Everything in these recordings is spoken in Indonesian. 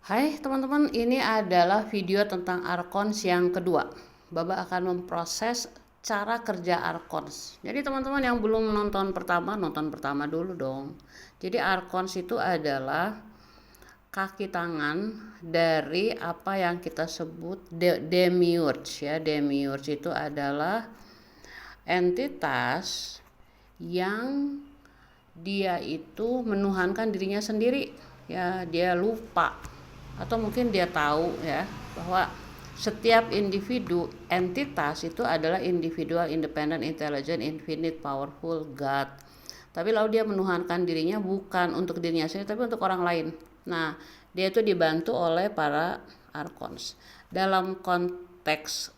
Hai teman-teman, ini adalah video tentang Archons yang kedua. Baba akan memproses cara kerja Archons. Jadi teman-teman yang belum nonton pertama dulu dong. Jadi Archons itu adalah kaki tangan dari apa yang kita sebut demiurge ya. Demiurge itu adalah entitas yang dia itu menuhankan dirinya sendiri ya. Dia lupa atau mungkin dia tahu ya bahwa setiap individu entitas itu adalah individual independent intelligent infinite powerful God, tapi lalu dia menuhankan dirinya bukan untuk dirinya sendiri tapi untuk orang lain. Nah, dia itu dibantu oleh para archons. Dalam konteks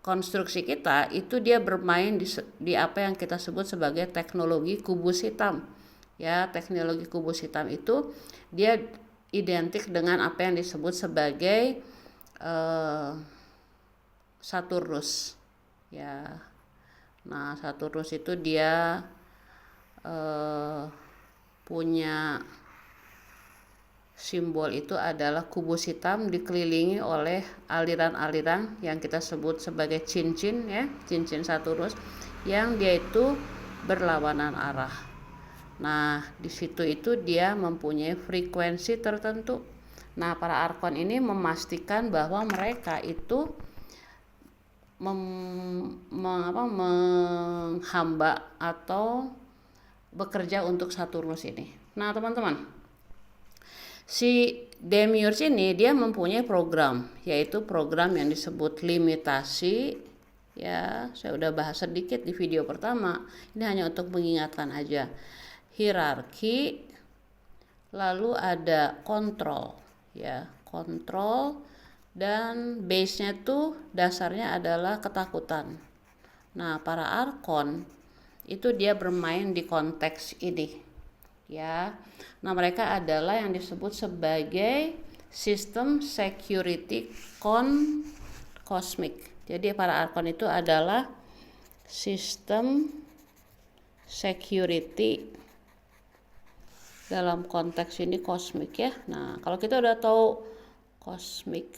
konstruksi kita itu dia bermain di apa yang kita sebut sebagai teknologi kubus hitam ya. Teknologi kubus hitam itu dia identik dengan apa yang disebut sebagai Saturnus ya. Nah, Saturnus itu dia punya simbol itu adalah kubus hitam dikelilingi oleh aliran-aliran yang kita sebut sebagai cincin ya, cincin Saturnus yang dia itu berlawanan arah. Nah, di situ itu dia mempunyai frekuensi tertentu. Nah, para arkon ini memastikan bahwa mereka itu menghamba atau bekerja untuk Saturnus ini. Nah, teman-teman, si Demiurge ini dia mempunyai program, yaitu program yang disebut limitasi. Ya, saya udah bahas sedikit di video pertama. Ini hanya untuk mengingatkan aja. Hierarki, lalu ada kontrol ya, kontrol, dan base-nya tuh dasarnya adalah ketakutan. Nah, para arkon itu dia bermain di konteks ini ya. Nah, mereka adalah yang disebut sebagai sistem security cosmic. Jadi para arkon itu adalah sistem security dalam konteks ini kosmik ya. Nah, kalau kita udah tahu kosmik,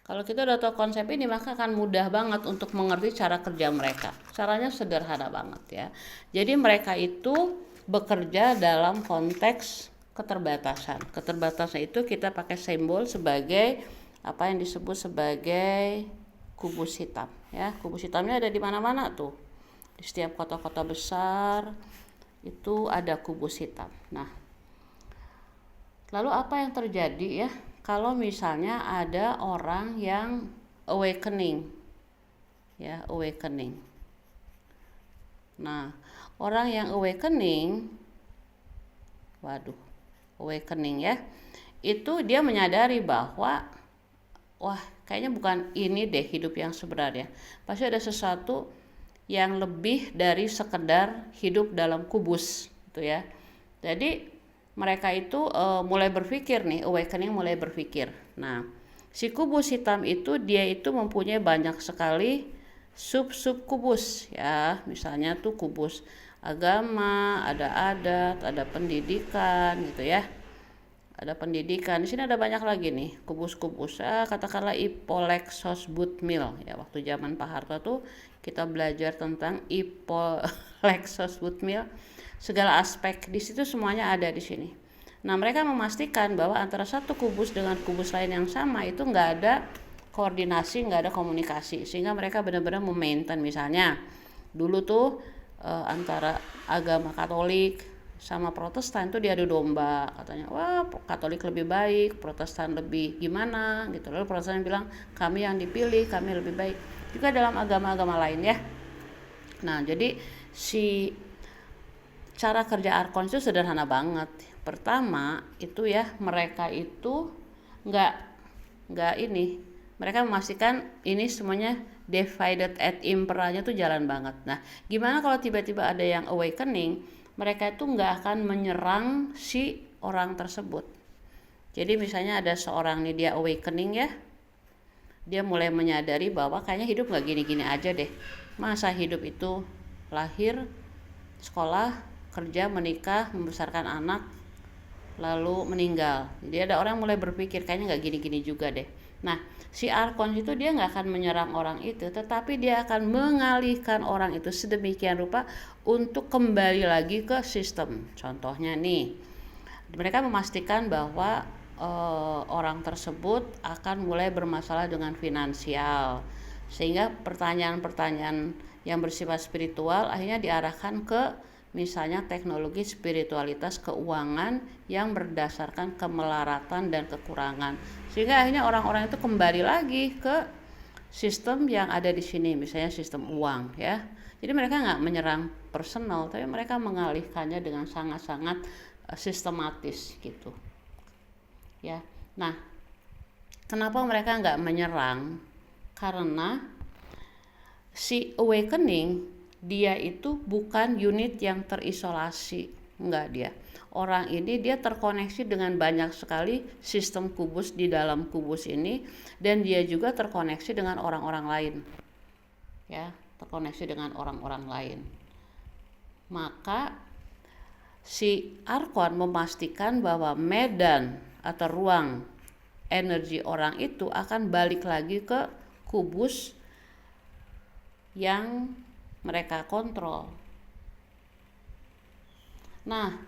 kalau kita udah tahu konsep ini, maka akan mudah banget untuk mengerti cara kerja mereka. Caranya sederhana banget ya. Jadi mereka itu bekerja dalam konteks keterbatasan. Keterbatasan itu kita pakai simbol sebagai apa yang disebut sebagai kubus hitam ya. Kubus hitamnya ada di mana-mana tuh. Di setiap kota-kota besar itu ada kubus hitam. Nah, lalu apa yang terjadi ya kalau misalnya ada orang yang awakening ya, awakening. Nah, orang yang awakening awakening ya, itu dia menyadari bahwa wah, kayaknya bukan ini deh hidup yang sebenarnya. Pasti ada sesuatu yang lebih dari sekedar hidup dalam kubus gitu ya. Jadi mereka itu mulai berpikir nih, awakening mulai berpikir. Nah, si kubus hitam itu dia itu mempunyai banyak sekali sub kubus ya. Misalnya tuh kubus agama, ada adat, ada pendidikan gitu ya. Ada pendidikan. Di sini ada banyak lagi nih kubus-kubus. Katakanlah Ipolexos Butmil ya. Waktu zaman Pak Harto tuh kita belajar tentang Ipolexos Butmil. Segala aspek di situ semuanya ada di sini. Nah, mereka memastikan bahwa antara satu kubus dengan kubus lain yang sama itu nggak ada koordinasi, nggak ada komunikasi, sehingga mereka benar-benar memaintain. Misalnya dulu tuh antara agama Katolik sama Protestan tuh diadu domba, katanya wah Katolik lebih baik, Protestan lebih gimana gitu. Lalu Protestan bilang kami yang dipilih, kami lebih baik. Juga dalam agama-agama lain ya. Nah, jadi si cara kerja arkon itu sederhana banget. Pertama itu ya, mereka itu nggak ini, mereka memastikan ini semuanya divided at imperanya tuh jalan banget. Nah, gimana kalau tiba-tiba ada yang awakening? Mereka itu nggak akan menyerang si orang tersebut. Jadi misalnya ada seorang nih, dia awakening ya, dia mulai menyadari bahwa kayaknya hidup nggak gini-gini aja deh. Masa hidup itu lahir, sekolah, kerja, menikah, membesarkan anak, lalu meninggal. Jadi ada orang mulai berpikir kayaknya nggak gini-gini juga deh. Nah, si Arkon itu dia nggak akan menyerang orang itu, tetapi dia akan mengalihkan orang itu sedemikian rupa untuk kembali lagi ke sistem. Contohnya nih, mereka memastikan bahwa orang tersebut akan mulai bermasalah dengan finansial, sehingga pertanyaan-pertanyaan yang bersifat spiritual akhirnya diarahkan ke misalnya teknologi spiritualitas keuangan yang berdasarkan kemelaratan dan kekurangan, sehingga akhirnya orang-orang itu kembali lagi ke sistem yang ada di sini, misalnya sistem uang ya. Jadi mereka nggak menyerang personal, tapi mereka mengalihkannya dengan sangat-sangat sistematis gitu ya. Nah, kenapa mereka nggak menyerang? Karena si awakening dia itu bukan unit yang terisolasi, enggak dia. Orang ini dia terkoneksi dengan banyak sekali sistem kubus di dalam kubus ini, dan dia juga terkoneksi dengan orang-orang lain. Ya, terkoneksi dengan orang-orang lain. Maka si Arkon memastikan bahwa medan atau ruang energi orang itu akan balik lagi ke kubus yang mereka kontrol. Nah,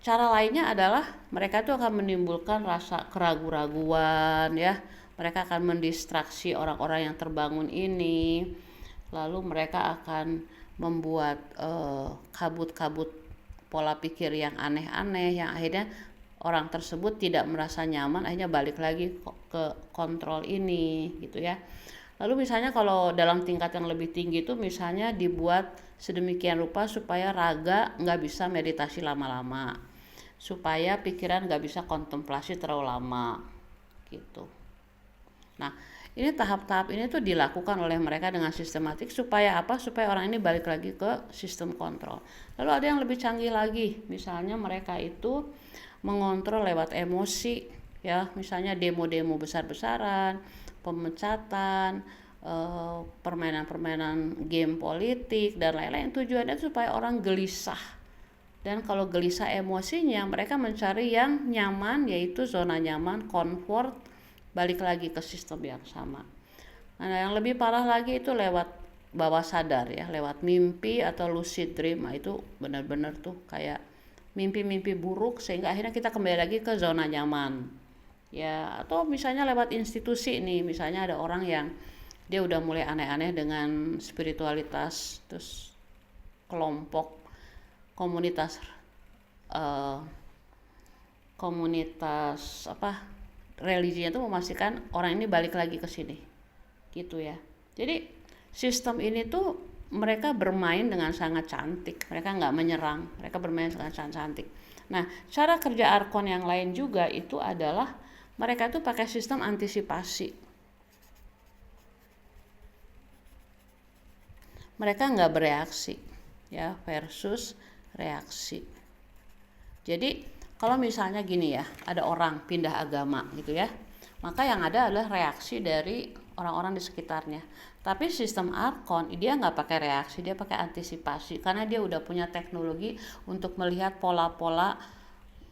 cara lainnya adalah mereka itu akan menimbulkan rasa keraguan-raguan ya. Mereka akan mendistraksi orang-orang yang terbangun ini. Lalu mereka akan membuat kabut-kabut pola pikir yang aneh-aneh yang akhirnya orang tersebut tidak merasa nyaman, akhirnya balik lagi ke kontrol ini gitu ya. Lalu misalnya kalau dalam tingkat yang lebih tinggi itu misalnya dibuat sedemikian rupa supaya raga nggak bisa meditasi lama-lama, supaya pikiran nggak bisa kontemplasi terlalu lama gitu. Nah, ini tahap-tahap ini tuh dilakukan oleh mereka dengan sistematik supaya apa? Supaya orang ini balik lagi ke sistem kontrol. Lalu ada yang lebih canggih lagi, misalnya mereka itu mengontrol lewat emosi ya, misalnya demo-demo besar-besaran, pemecatan, permainan-permainan game politik dan lain-lain. Tujuannya supaya orang gelisah, dan kalau gelisah emosinya mereka mencari yang nyaman, yaitu zona nyaman, comfort, balik lagi ke sistem yang sama. Nah, yang lebih parah lagi itu lewat bawah sadar ya, lewat mimpi atau lucid dream. Nah, itu benar-benar tuh kayak mimpi-mimpi buruk, sehingga akhirnya kita kembali lagi ke zona nyaman ya. Atau misalnya lewat institusi nih, misalnya ada orang yang dia udah mulai aneh-aneh dengan spiritualitas, terus kelompok komunitas religinya itu memastikan orang ini balik lagi ke sini gitu ya. Jadi sistem ini tuh mereka bermain dengan sangat cantik, mereka nggak menyerang, mereka bermain dengan sangat cantik. Nah, cara kerja Arkon yang lain juga itu adalah mereka tuh pakai sistem antisipasi. Mereka nggak bereaksi ya, versus reaksi. Jadi kalau misalnya gini ya, ada orang pindah agama gitu ya, maka yang ada adalah reaksi dari orang-orang di sekitarnya. Tapi sistem Arkon dia nggak pakai reaksi, dia pakai antisipasi, karena dia udah punya teknologi untuk melihat pola-pola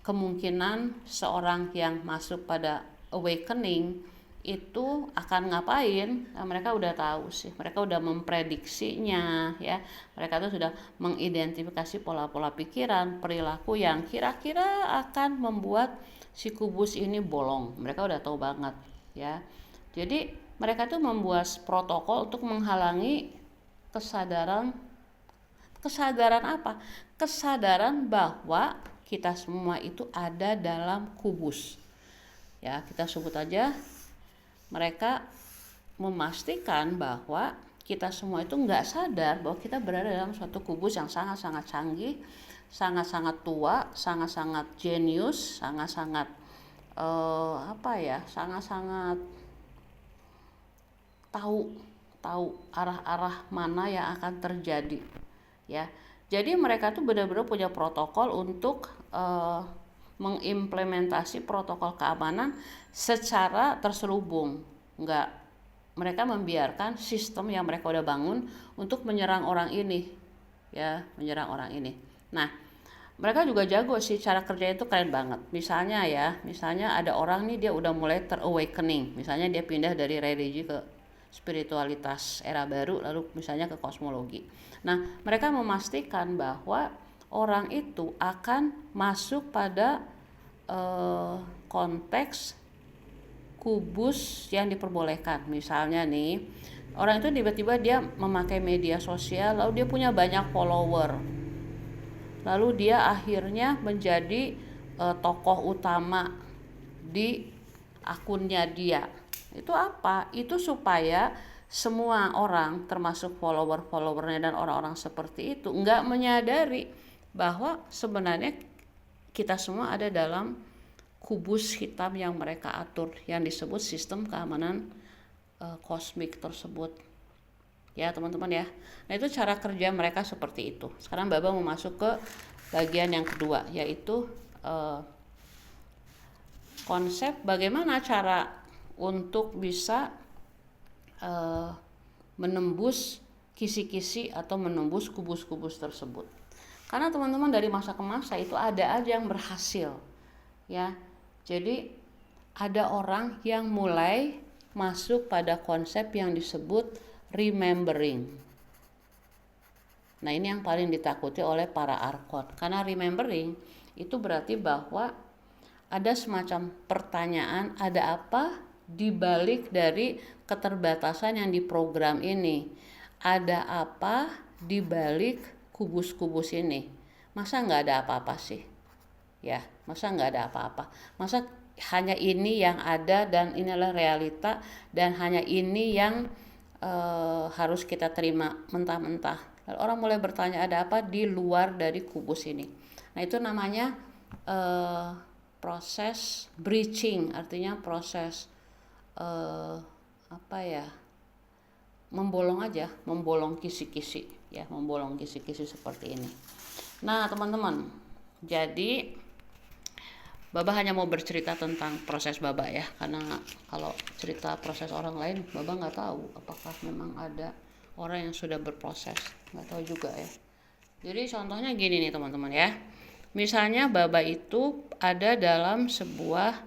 kemungkinan seorang yang masuk pada awakening itu akan ngapain. Nah, mereka udah tahu sih, mereka udah memprediksinya ya, mereka tuh sudah mengidentifikasi pola-pola pikiran, perilaku yang kira-kira akan membuat si kubus ini bolong. Mereka udah tahu banget ya. Jadi mereka tuh membuat protokol untuk menghalangi kesadaran apa? Kesadaran bahwa kita semua itu ada dalam kubus. Ya, kita sebut aja, mereka memastikan bahwa kita semua itu nggak sadar bahwa kita berada dalam suatu kubus yang sangat-sangat canggih, sangat-sangat tua, sangat-sangat jenius, sangat-sangat sangat-sangat tahu arah-arah mana yang akan terjadi ya. Jadi mereka tuh benar-benar punya protokol untuk mengimplementasi protokol keamanan secara terselubung. Mereka membiarkan sistem yang mereka udah bangun untuk menyerang orang ini ya, menyerang orang ini. Nah, mereka juga jago sih, cara kerjanya itu keren banget. Misalnya ada orang nih dia udah mulai ter-awakening, misalnya dia pindah dari religi ke spiritualitas era baru, lalu misalnya ke kosmologi. Nah, mereka memastikan bahwa orang itu akan masuk pada konteks kubus yang diperbolehkan. Misalnya nih, orang itu tiba-tiba dia memakai media sosial, lalu dia punya banyak follower, lalu dia akhirnya menjadi tokoh utama di akunnya dia. Itu apa? Itu supaya semua orang, termasuk followernya dan orang-orang seperti itu, nggak menyadari bahwa sebenarnya kita semua ada dalam kubus hitam yang mereka atur, yang disebut sistem keamanan kosmik tersebut. Ya teman-teman ya. Nah itu cara kerja mereka seperti itu. Sekarang Baba mau masuk ke bagian yang kedua, yaitu konsep bagaimana cara untuk bisa menembus kisi-kisi atau menembus kubus-kubus tersebut. Karena teman-teman dari masa ke masa itu ada aja yang berhasil, ya. Jadi ada orang yang mulai masuk pada konsep yang disebut remembering. Nah ini yang paling ditakuti oleh para arkon, karena remembering itu berarti bahwa ada semacam pertanyaan, ada apa di balik dari keterbatasan yang diprogram ini, ada apa di balik kubus-kubus ini. Masa nggak ada apa-apa sih? Ya, masa nggak ada apa-apa? Masa hanya ini yang ada dan inilah realita, dan hanya ini yang harus kita terima mentah-mentah. Lalu orang mulai bertanya, ada apa di luar dari kubus ini? Nah itu namanya proses breaching, artinya proses membolong kisi-kisi, ya, membolong kisi-kisi seperti ini. Nah teman-teman, jadi Baba hanya mau bercerita tentang proses Baba ya, karena kalau cerita proses orang lain Baba nggak tahu apakah memang ada orang yang sudah berproses, nggak tahu juga ya. Jadi contohnya gini nih teman-teman ya, misalnya Baba itu ada dalam sebuah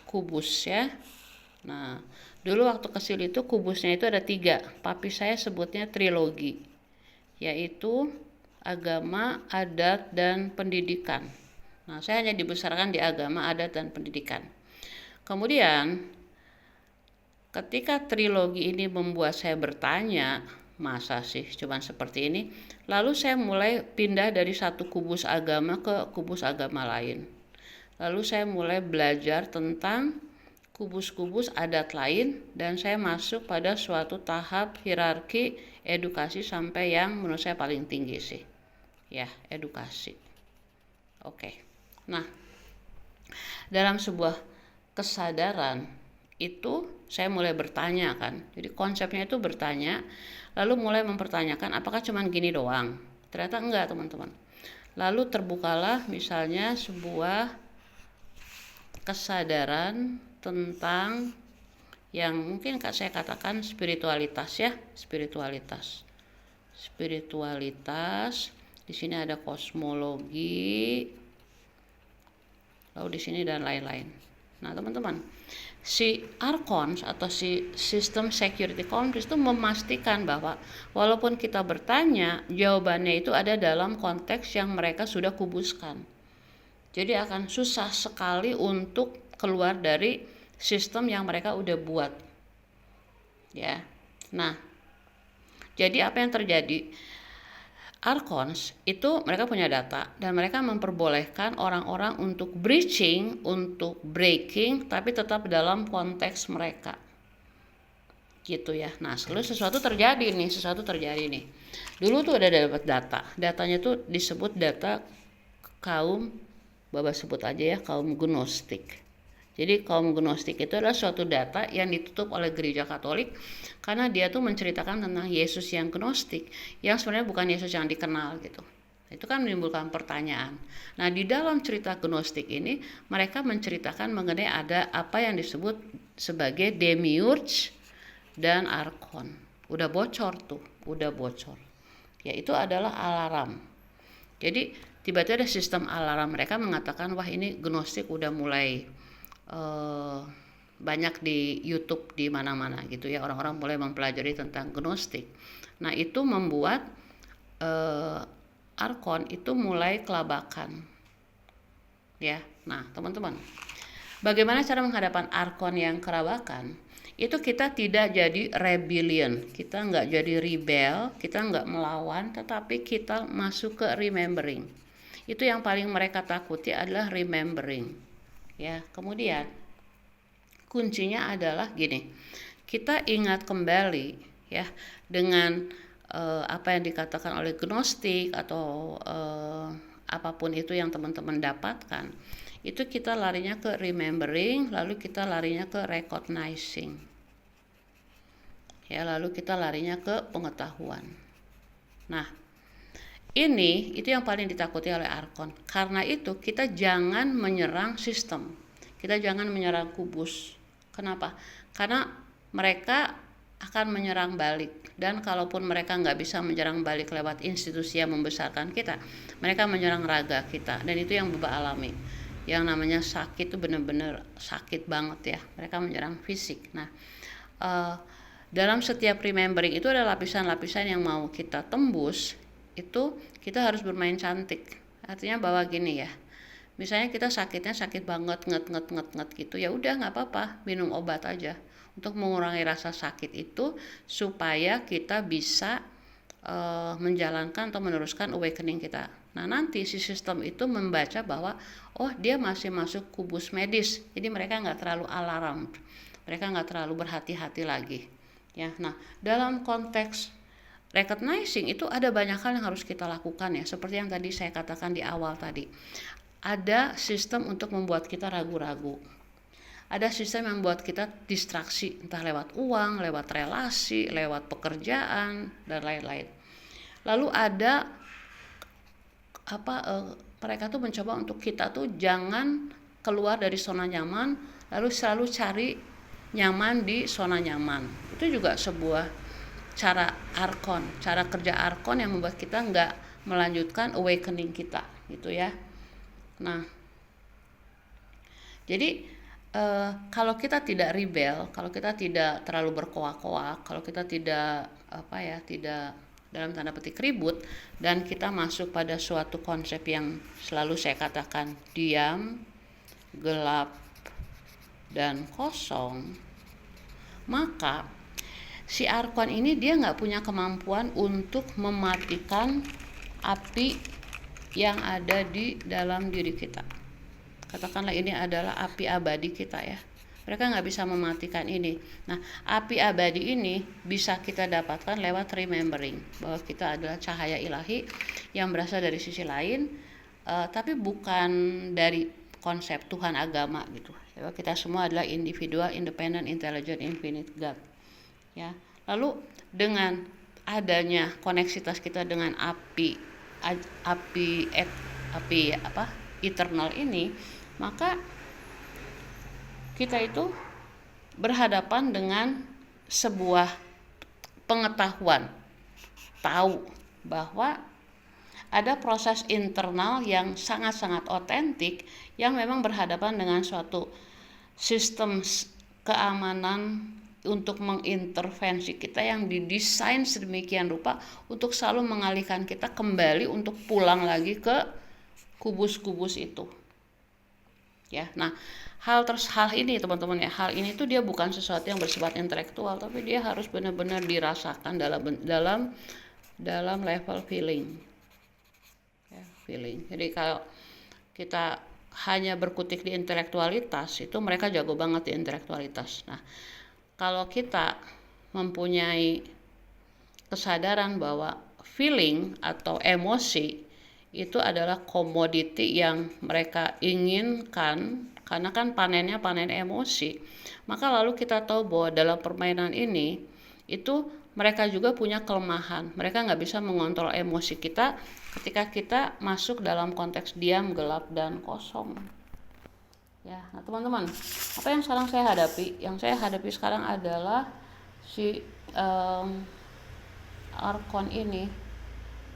kubus ya. Nah dulu waktu kecil itu kubusnya itu ada 3, papi saya sebutnya trilogi, yaitu agama, adat, dan pendidikan. Nah, saya hanya dibesarkan di agama, adat, dan pendidikan. Kemudian, ketika trilogi ini membuat saya bertanya, masa sih cuman seperti ini? Lalu saya mulai pindah dari satu kubus agama ke kubus agama lain. Lalu saya mulai belajar tentang kubus-kubus adat lain, dan saya masuk pada suatu tahap hierarki edukasi sampai yang menurut saya paling tinggi sih. Ya, edukasi. Oke. Nah, dalam sebuah kesadaran itu saya mulai bertanya kan. Jadi konsepnya itu bertanya, lalu mulai mempertanyakan apakah cuma gini doang. Ternyata enggak teman-teman. Lalu terbukalah misalnya sebuah kesadaran tentang yang mungkin saya katakan spiritualitas ya, spiritualitas. Di sini ada kosmologi, lalu di sini dan lain-lain. Nah teman-teman, si Archons atau si System Security Council itu memastikan bahwa walaupun kita bertanya, jawabannya itu ada dalam konteks yang mereka sudah kubuskan. Jadi akan susah sekali untuk keluar dari sistem yang mereka udah buat. Ya. Nah, jadi apa yang terjadi? Archons itu mereka punya data dan mereka memperbolehkan orang-orang untuk breaching, untuk breaking, tapi tetap dalam konteks mereka. Gitu ya. Nah, lalu sesuatu terjadi nih. Dulu tuh ada dapat data. Datanya tuh disebut data kaum, Baba sebut aja ya, kaum Gnostik. Jadi kaum Gnostik itu adalah suatu data yang ditutup oleh gereja Katolik karena dia tuh menceritakan tentang Yesus yang Gnostik, yang sebenarnya bukan Yesus yang dikenal gitu. Itu kan menimbulkan pertanyaan. Nah di dalam cerita Gnostik ini mereka menceritakan mengenai ada apa yang disebut sebagai Demiurge dan Archon. Udah bocor. Ya itu adalah alarm. Jadi tiba-tiba ada sistem alarm, mereka mengatakan wah ini gnostik udah mulai banyak di YouTube di mana-mana gitu ya, orang-orang mulai mempelajari tentang gnostik. Nah itu membuat Arkon itu mulai kelabakan ya. Nah teman-teman, bagaimana cara menghadapan Arkon yang kelabakan? Itu kita tidak jadi rebellion, kita nggak jadi rebel, kita nggak melawan, tetapi kita masuk ke remembering. Itu yang paling mereka takuti adalah remembering ya. Kemudian kuncinya adalah gini, kita ingat kembali ya dengan apa yang dikatakan oleh gnostik atau apapun itu yang teman-teman dapatkan, itu kita larinya ke remembering, lalu kita larinya ke recognizing ya, lalu kita larinya ke pengetahuan. Nah ini itu yang paling ditakuti oleh Arkon. Karena itu kita jangan menyerang sistem, kita jangan menyerang kubus. Kenapa? Karena mereka akan menyerang balik, dan kalaupun mereka nggak bisa menyerang balik lewat institusi yang membesarkan kita, mereka menyerang raga kita, dan itu yang Baba alami. Yang namanya sakit itu benar-benar sakit banget ya, mereka menyerang fisik. Nah dalam setiap remembering itu ada lapisan-lapisan yang mau kita tembus. Itu kita harus bermain cantik, artinya bahwa gini ya, misalnya kita sakitnya sakit banget nget gitu, ya udah nggak apa-apa, minum obat aja untuk mengurangi rasa sakit itu, supaya kita bisa menjalankan atau meneruskan awakening kita. Nah nanti si sistem itu membaca bahwa oh dia masih masuk kubus medis, jadi mereka nggak terlalu alarm, mereka nggak terlalu berhati-hati lagi ya. Nah dalam konteks recognizing itu ada banyak hal yang harus kita lakukan ya, seperti yang tadi saya katakan di awal tadi. Ada sistem untuk membuat kita ragu-ragu. Ada sistem yang membuat kita distraksi, entah lewat uang, lewat relasi, lewat pekerjaan, dan lain-lain. Lalu ada mereka tuh mencoba untuk kita tuh jangan keluar dari zona nyaman, lalu selalu cari nyaman di zona nyaman. Itu juga sebuah cara Arkon, cara kerja Arkon yang membuat kita nggak melanjutkan awakening kita gitu ya. Nah jadi kalau kita tidak rebel, kalau kita tidak terlalu berkoak-koak, kalau kita tidak tidak dalam tanda petik ribut, dan kita masuk pada suatu konsep yang selalu saya katakan diam, gelap, dan kosong, maka si Arkon ini dia nggak punya kemampuan untuk mematikan api yang ada di dalam diri kita. Katakanlah ini adalah api abadi kita ya. Mereka nggak bisa mematikan ini. Nah, api abadi ini bisa kita dapatkan lewat remembering, bahwa kita adalah cahaya ilahi yang berasal dari sisi lain, tapi bukan dari konsep Tuhan agama gitu. Kita semua adalah individual, independent, intelligent, infinite God. Ya, lalu dengan adanya koneksitas kita dengan api eternal ini, maka kita itu berhadapan dengan sebuah pengetahuan, tahu bahwa ada proses internal yang sangat-sangat otentik yang memang berhadapan dengan suatu sistem keamanan untuk mengintervensi kita yang didesain sedemikian rupa untuk selalu mengalihkan kita kembali untuk pulang lagi ke kubus-kubus itu ya. Nah hal ini teman-teman ya, hal ini tuh dia bukan sesuatu yang bersifat intelektual, tapi dia harus benar-benar dirasakan dalam level feeling ya, feeling. Jadi kalau kita hanya berkutik di intelektualitas, itu mereka jago banget di intelektualitas. Nah kalau kita mempunyai kesadaran bahwa feeling atau emosi itu adalah komoditi yang mereka inginkan, karena kan panennya panen emosi, maka lalu kita tahu bahwa dalam permainan ini itu mereka juga punya kelemahan. Mereka nggak bisa mengontrol emosi kita ketika kita masuk dalam konteks diam, gelap, dan kosong. Ya, nah teman-teman, apa yang sekarang saya hadapi? Yang saya hadapi sekarang adalah si Arkon ini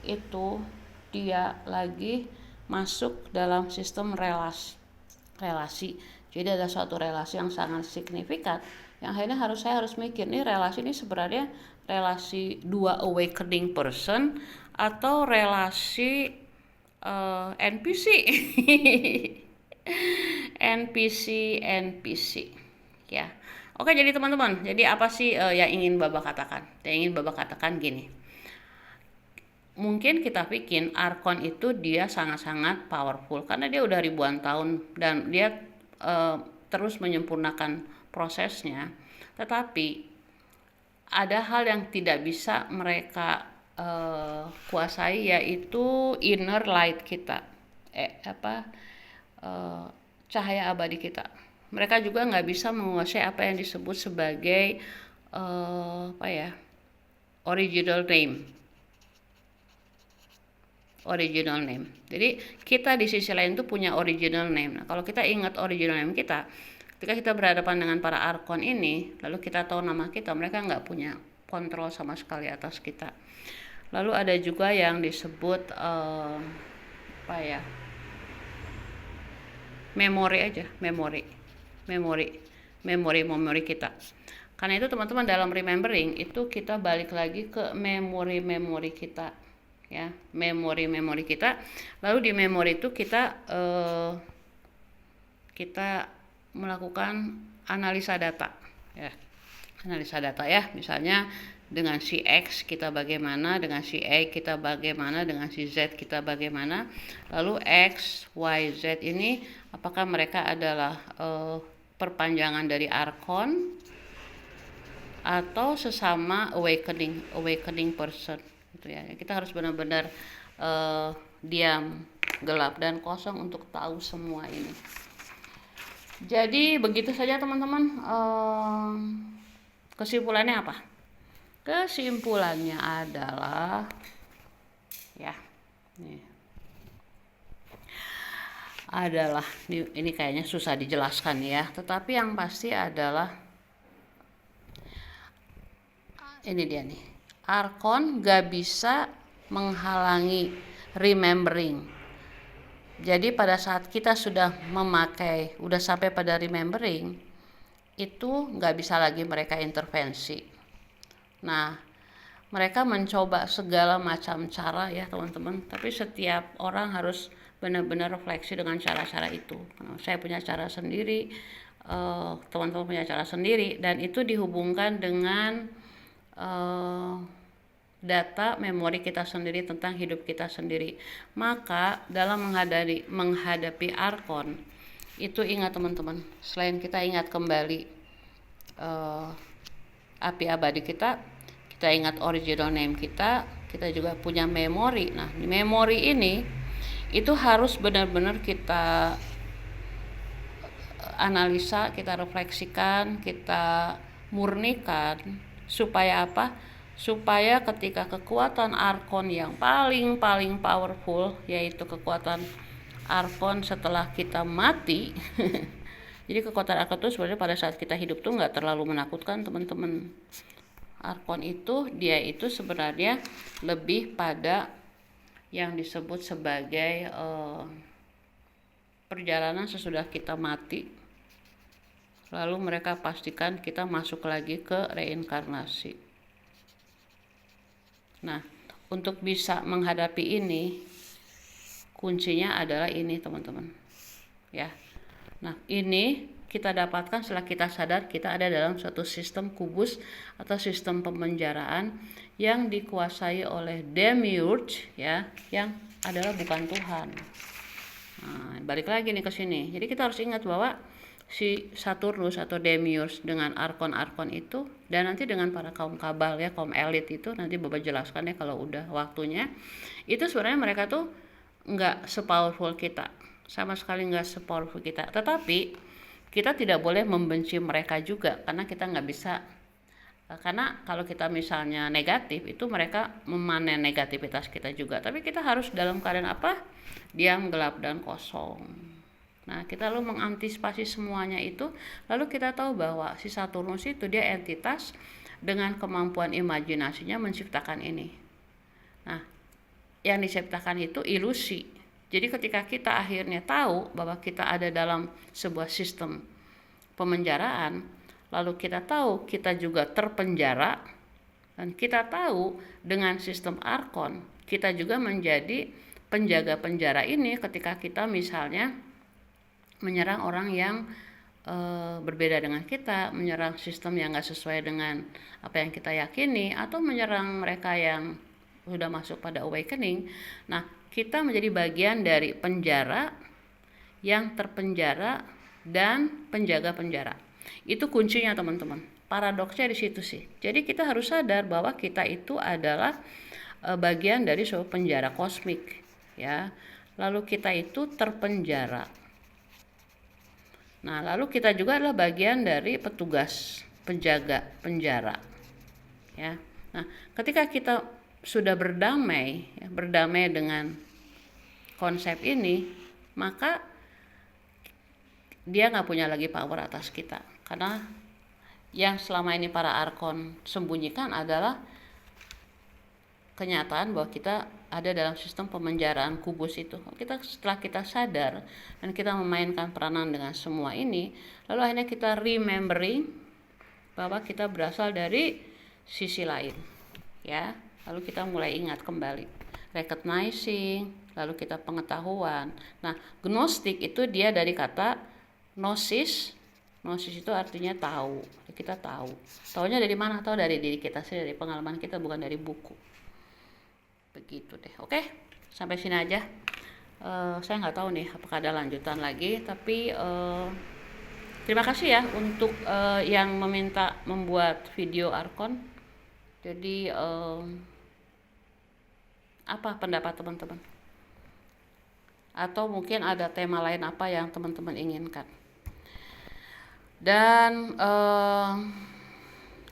itu dia lagi masuk dalam sistem relasi. Jadi ada suatu relasi yang sangat signifikan yang akhirnya saya harus mikir nih, relasi ini sebenarnya relasi dua awakening person atau relasi NPC. NPC ya. Oke, jadi teman-teman, jadi apa sih yang ingin Baba katakan? Yang ingin Baba katakan gini, mungkin kita pikir Arkon itu dia sangat-sangat powerful karena dia udah ribuan tahun dan dia terus menyempurnakan prosesnya, tetapi ada hal yang tidak bisa mereka kuasai, yaitu inner light kita, cahaya abadi kita. Mereka juga nggak bisa menguasai apa yang disebut sebagai original name. Jadi kita di sisi lain tuh punya original name. Nah, kalau kita ingat original name kita, ketika kita berhadapan dengan para arkon ini, lalu kita tahu nama kita, mereka nggak punya kontrol sama sekali atas kita. Lalu ada juga yang disebut memori kita. Karena itu teman-teman, dalam remembering itu kita balik lagi ke memori kita, ya, memori kita. Lalu di memori itu kita melakukan analisa data, ya, misalnya dengan si X kita bagaimana, dengan si A kita bagaimana, dengan si Z kita bagaimana. Lalu X, Y, Z ini apakah mereka adalah perpanjangan dari arkon atau sesama awakening person, gitu ya. Kita harus benar-benar diam, gelap dan kosong untuk tahu semua ini. Jadi begitu saja teman-teman. Kesimpulannya apa? Kesimpulannya adalah, ya, ini kayaknya susah dijelaskan ya, tetapi yang pasti adalah ini dia nih, arkon gak bisa menghalangi remembering. Jadi pada saat kita sudah sampai pada remembering, itu gak bisa lagi mereka intervensi. Nah, mereka mencoba segala macam cara ya teman-teman, tapi setiap orang harus benar-benar refleksi dengan cara-cara itu. Saya punya cara sendiri, teman-teman punya cara sendiri, dan itu dihubungkan dengan data memori kita sendiri tentang hidup kita sendiri. Maka dalam menghadapi arkon itu, ingat teman-teman, selain kita ingat kembali api abadi kita ingat original name kita juga punya memori. Nah, di memori ini itu harus benar-benar kita analisa, kita refleksikan, kita murnikan, supaya apa? Supaya ketika kekuatan arkon yang paling powerful, yaitu kekuatan arkon setelah kita mati. Jadi kekuatan arkon itu sebenarnya pada saat kita hidup tuh nggak terlalu menakutkan teman-teman. Arkon itu dia itu sebenarnya lebih pada yang disebut sebagai perjalanan sesudah kita mati. Lalu mereka pastikan kita masuk lagi ke reinkarnasi. Nah, untuk bisa menghadapi ini, kuncinya adalah ini teman-teman, ya. Nah, ini kita dapatkan setelah kita sadar kita ada dalam suatu sistem kubus atau sistem pemenjaraan yang dikuasai oleh demiurge, ya, yang adalah bukan Tuhan. Nah, balik lagi nih ke sini. Jadi kita harus ingat bahwa si Saturnus atau demiurge dengan arkon-arkon itu, dan nanti dengan para kaum kabal ya, kaum elit itu nanti Bapak jelaskan ya kalau udah waktunya. Itu sebenarnya mereka tuh nggak sepowerful kita, sama sekali nggak sepowerful kita. Tetapi kita tidak boleh membenci mereka juga, karena kita nggak bisa, karena kalau kita misalnya negatif itu mereka memanen negativitas kita juga. Tapi kita harus dalam keadaan apa? Diam, gelap dan kosong. Nah, kita lalu mengantisipasi semuanya itu. Lalu kita tahu bahwa si Saturnus itu dia entitas dengan kemampuan imajinasinya menciptakan ini. Nah, yang diciptakan itu ilusi. Jadi ketika kita akhirnya tahu bahwa kita ada dalam sebuah sistem pemenjaraan, lalu kita tahu kita juga terpenjara, dan kita tahu dengan sistem Arkon kita juga menjadi penjaga penjara ini ketika kita misalnya menyerang orang yang berbeda dengan kita, menyerang sistem yang gak sesuai dengan apa yang kita yakini, atau menyerang mereka yang sudah masuk pada awakening. Nah, kita menjadi bagian dari penjara yang terpenjara dan penjaga penjara. Itu kuncinya teman-teman. Paradoksnya di situ sih. Jadi kita harus sadar bahwa kita itu adalah bagian dari sebuah penjara kosmik, ya. Lalu kita itu terpenjara. Nah, lalu kita juga adalah bagian dari petugas penjaga penjara, ya. Nah, ketika kita sudah berdamai, ya, berdamai dengan konsep ini, maka dia nggak punya lagi power atas kita, karena yang selama ini para arkon sembunyikan adalah kenyataan bahwa kita ada dalam sistem pemenjaraan kubus itu. Setelah kita sadar dan kita memainkan peranan dengan semua ini, lalu akhirnya kita remembering bahwa kita berasal dari sisi lain, ya. Lalu kita mulai ingat kembali, recognizing, lalu kita pengetahuan. Nah, gnostik itu dia dari kata gnosis. Gnosis itu artinya tahu. Kita tahu. Taunya dari mana? Tahu dari diri kita sendiri, dari pengalaman kita, bukan dari buku. Begitu deh. Oke, sampai sini aja. Saya nggak tahu nih apakah ada lanjutan lagi, tapi terima kasih ya untuk yang meminta membuat video Arkon. Jadi apa pendapat teman-teman? Atau mungkin ada tema lain apa yang teman-teman inginkan? Dan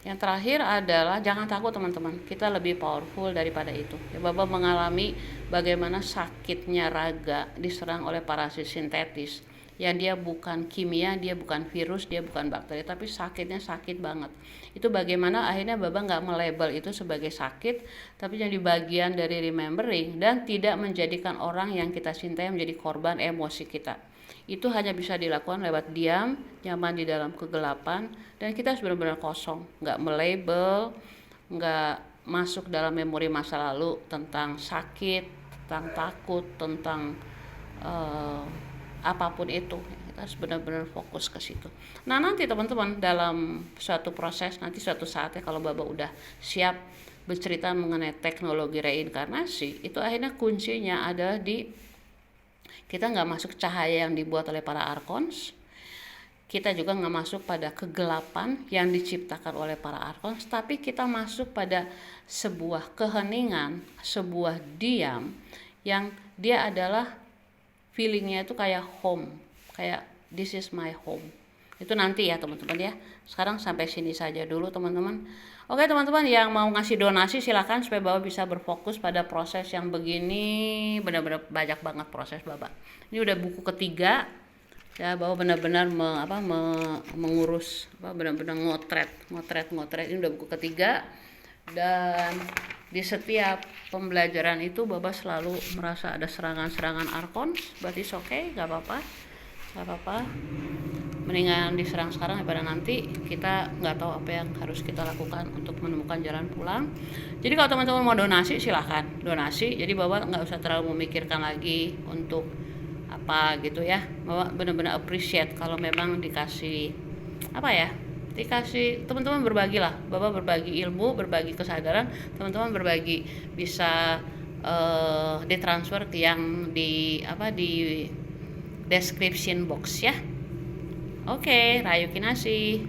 yang terakhir adalah jangan takut teman-teman, kita lebih powerful daripada itu. Ya, Baba mengalami bagaimana sakitnya raga diserang oleh parasit sintetis, yang dia bukan kimia, dia bukan virus, dia bukan bakteri, tapi sakitnya sakit banget. Itu bagaimana akhirnya Baba nggak melabel itu sebagai sakit, tapi jadi bagian dari remembering, dan tidak menjadikan orang yang kita cintai menjadi korban emosi kita. Itu hanya bisa dilakukan lewat diam, nyaman di dalam kegelapan, dan kita benar-benar kosong, nggak melabel, nggak masuk dalam memori masa lalu tentang sakit, tentang takut, tentang apapun itu. Kita harus benar-benar fokus ke situ. Nah, nanti teman-teman dalam suatu proses, nanti suatu saatnya kalau Baba udah siap bercerita mengenai teknologi reinkarnasi, itu akhirnya kuncinya adalah di kita nggak masuk cahaya yang dibuat oleh para arkons, kita juga nggak masuk pada kegelapan yang diciptakan oleh para arkons, tapi kita masuk pada sebuah keheningan, sebuah diam yang dia adalah feelingnya itu kayak home, kayak this is my home. Itu nanti ya teman-teman ya. Sekarang sampai sini saja dulu teman-teman. Oke teman-teman, yang mau ngasih donasi silakan supaya Baba bisa berfokus pada proses yang begini. Benar-benar banyak banget proses Baba. Ini udah buku ketiga ya, Baba benar-benar mengurus, benar-benar ngotret. Ini udah buku ketiga, dan di setiap pembelajaran itu Baba selalu merasa ada serangan-serangan arkon. Berarti oke, nggak apa-apa. Mendingan diserang sekarang daripada nanti kita nggak tahu apa yang harus kita lakukan untuk menemukan jalan pulang. Jadi kalau teman-teman mau donasi silahkan donasi. Jadi Baba nggak usah terlalu memikirkan lagi untuk apa gitu ya. Baba benar-benar appreciate kalau memang dikasih apa ya, dikasih teman-teman berbagi lah. Baba berbagi ilmu, berbagi kesadaran, teman-teman berbagi bisa ditransfer ke yang di description box ya. Oke, Rayu Kinasi.